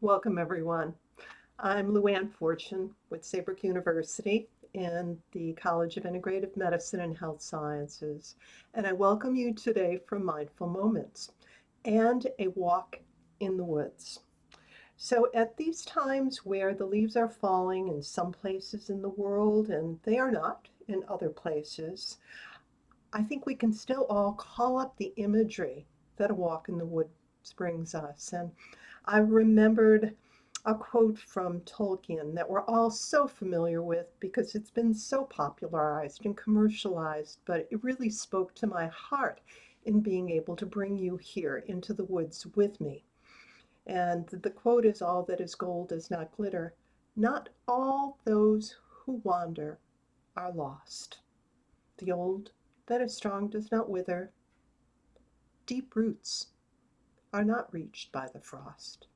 Welcome, everyone. I'm Luann Fortune with Saybrook University in the College of Integrative Medicine and Health Sciences, and I welcome you today for Mindful Moments and a walk in the woods. So, at these times where the leaves are falling in some places in the world and they are not in other places, I think we can still all call up the imagery that a walk in the woods brings us. And I remembered a quote from Tolkien that we're all so familiar with because it's been so popularized and commercialized, but it really spoke to my heart in being able to bring you here into the woods with me. And the quote is, "All that is gold does not glitter. Not all those who wander are lost. The old that is strong does not wither. Deep roots are not reached by the frost."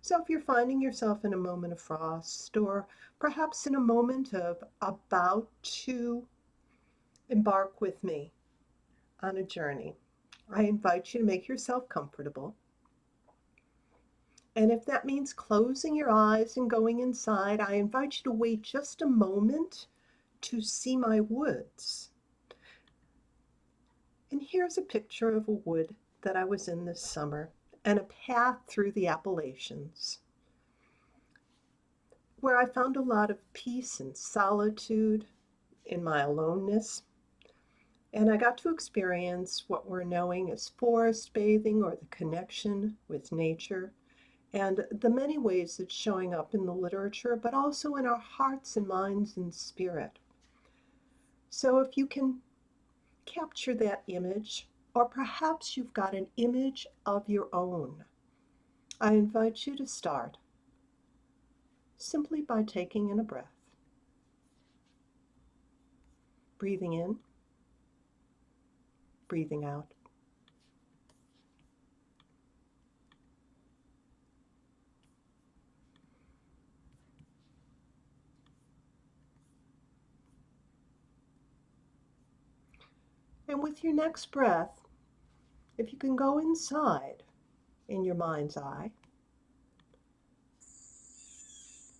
So if you're finding yourself in a moment of frost, or perhaps in a moment of about to embark with me on a journey, I invite you to make yourself comfortable. And if that means closing your eyes and going inside, I invite you to wait just a moment to see my woods. And here's a picture of a wood that I was in this summer and a path through the Appalachians, where I found a lot of peace and solitude in my aloneness. And I got to experience what we're knowing as forest bathing, or the connection with nature, and the many ways it's showing up in the literature, but also in our hearts and minds and spirit. So if you can capture that image, or perhaps you've got an image of your own, I invite you to start simply by taking in a breath, breathing in, breathing out. And with your next breath, if you can go inside in your mind's eye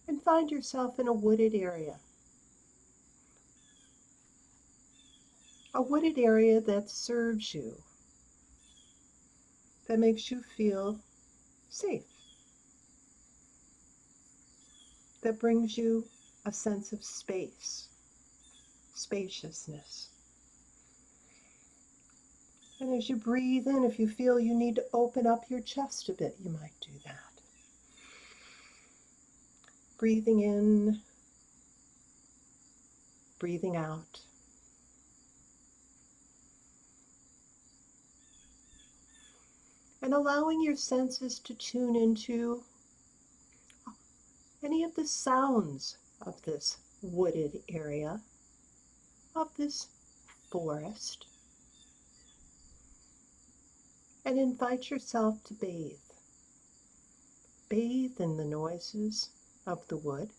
and find yourself in a wooded area that serves you, that makes you feel safe, that brings you a sense of space, spaciousness. And as you breathe in, if you feel you need to open up your chest a bit, you might do that. Breathing in, breathing out. And allowing your senses to tune into any of the sounds of this wooded area, of this forest. And invite yourself to bathe. Bathe in the noises of the wood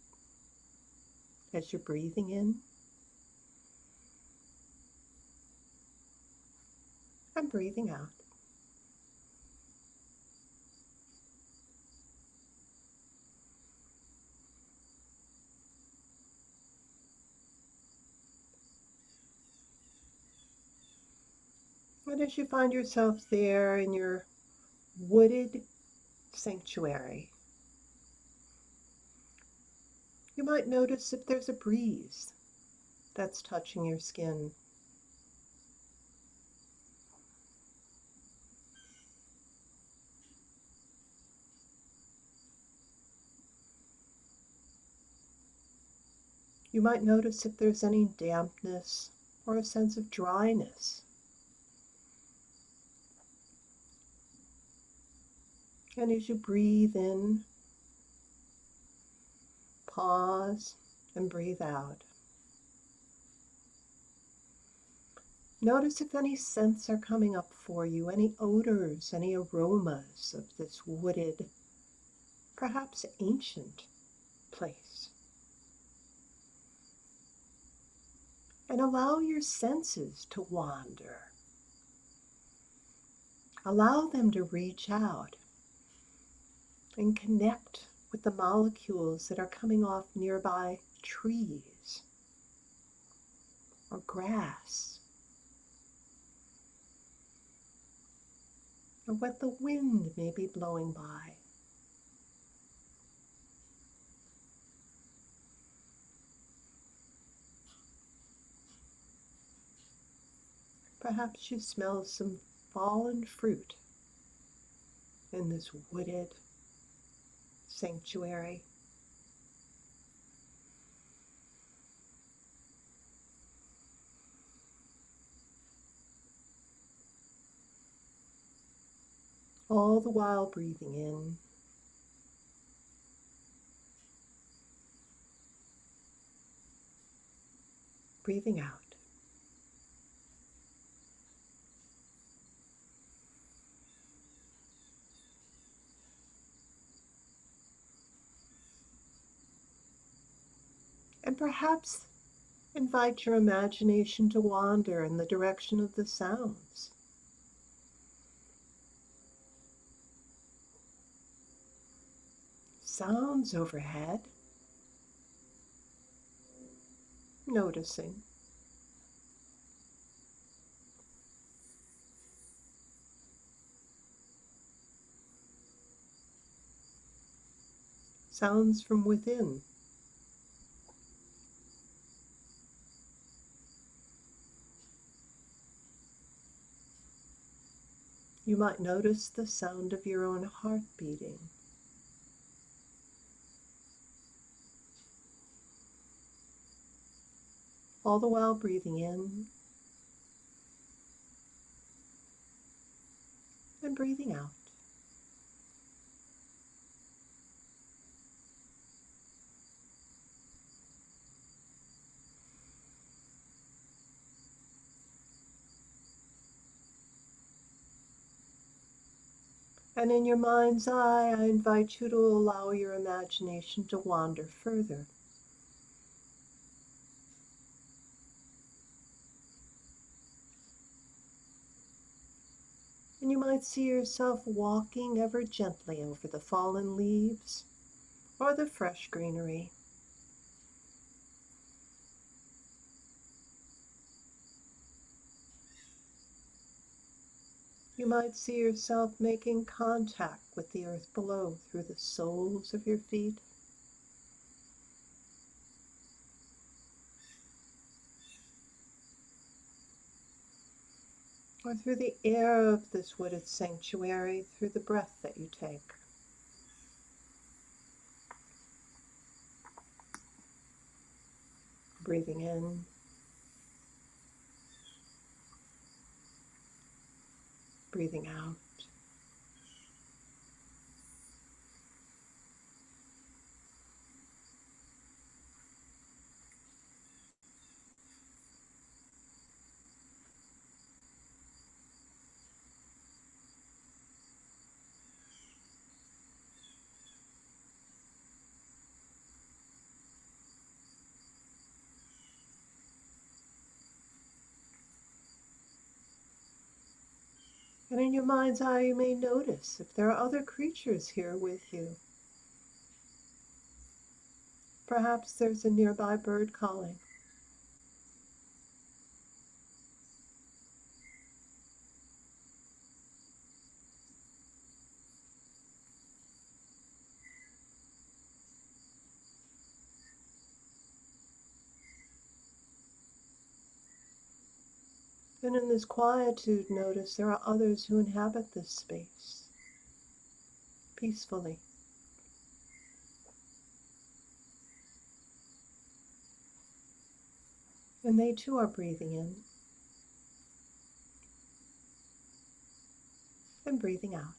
as you're breathing in and breathing out. And as you find yourself there in your wooded sanctuary, you might notice if there's a breeze that's touching your skin. You might notice if there's any dampness or a sense of dryness. And as you breathe in, pause and breathe out. Notice if any scents are coming up for you, any odors, any aromas of this wooded, perhaps ancient place. And allow your senses to wander. Allow them to reach out. and connect with the molecules that are coming off nearby trees or grass, or what the wind may be blowing by. Perhaps you smell some fallen fruit in this wooded sanctuary. All the while breathing in breathing out. And perhaps invite your imagination to wander in the direction of the sounds. Sounds overhead, noticing. Sounds from within. You might notice the sound of your own heart beating. All the while breathing in and breathing out. And in your mind's eye, I invite you to allow your imagination to wander further. And you might see yourself walking ever gently over the fallen leaves or the fresh greenery. You might see yourself making contact with the earth below through the soles of your feet. Or through the air of this wooded sanctuary, through the breath that you take. Breathing in, breathing out. And in your mind's eye, you may notice if there are other creatures here with you. Perhaps there's a nearby bird calling. And in this quietude, notice there are others who inhabit this space peacefully. And they too are breathing in and breathing out.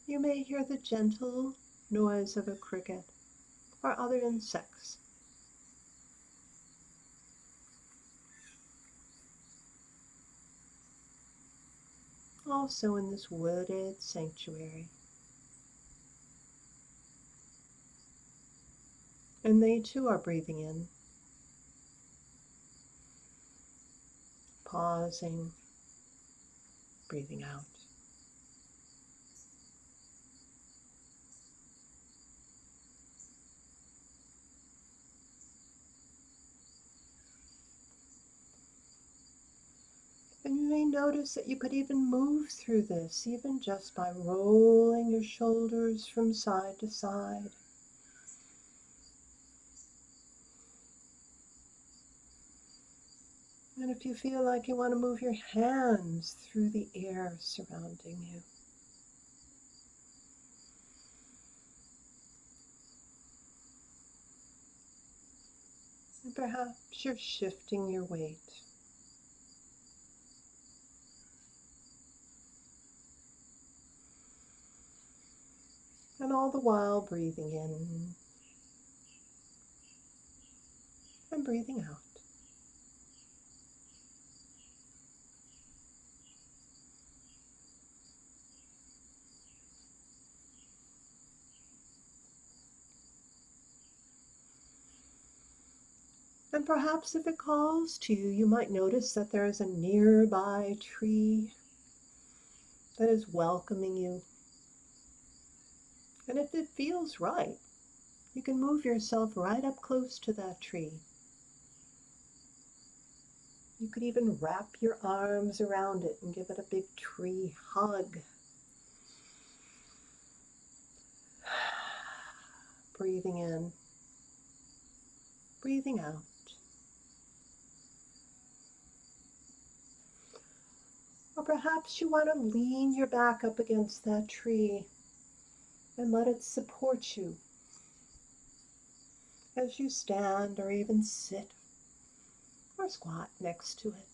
You may hear the gentle noise of a cricket or other insects. Also in this wooded sanctuary. And they too are breathing in pausing, breathing out. And you may notice that you could even move through this, even just by rolling your shoulders from side to side. And if you feel like you want to move your hands through the air surrounding you. And perhaps you're shifting your weight. And all the while breathing in and breathing out. And perhaps if it calls to you, you might notice that there is a nearby tree that is welcoming you. And if it feels right, you can move yourself right up close to that tree. You could even wrap your arms around it and give it a big tree hug. Breathing in, breathing out. Or perhaps you want to lean your back up against that tree and let it support you as you stand or even sit or squat next to it.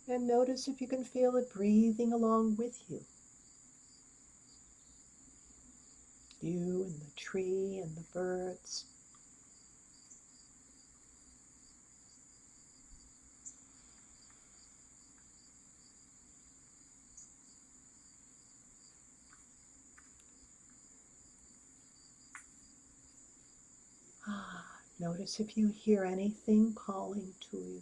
And notice if you can feel it breathing along with you. You and the tree and the birds. Notice if you hear anything calling to you.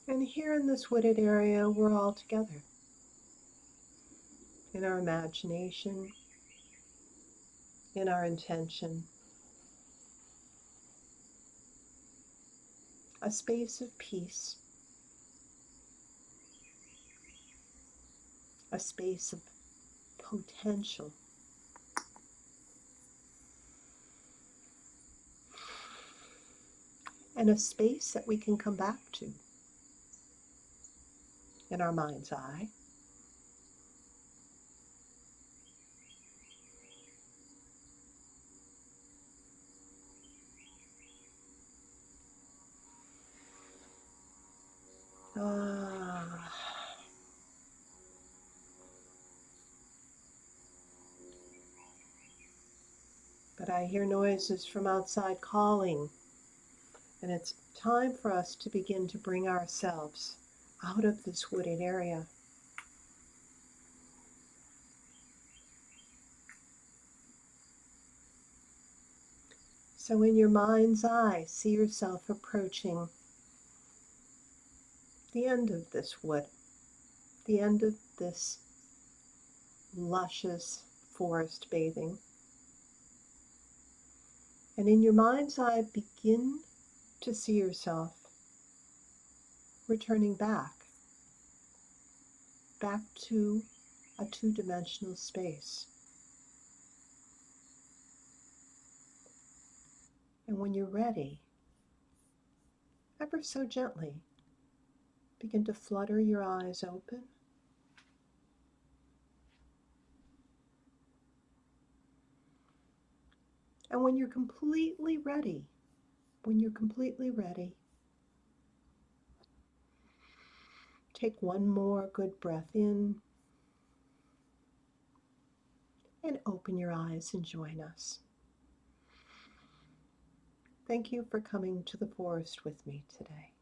And here in this wooded area, we're all together. In our imagination, in our intention. A space of peace. A space of potential. And a space that we can come back to in our mind's eye. But I hear noises from outside calling, and it's time for us to begin to bring ourselves out of this wooded area. So in your mind's eye, see yourself approaching the end of this wood, the end of this luscious forest bathing. And in your mind's eye, begin to see yourself returning back to a two-dimensional space. And when you're ready, ever so gently, begin to flutter your eyes open. And when you're completely ready, take one more good breath in and open your eyes and join us. Thank you for coming to the forest with me today.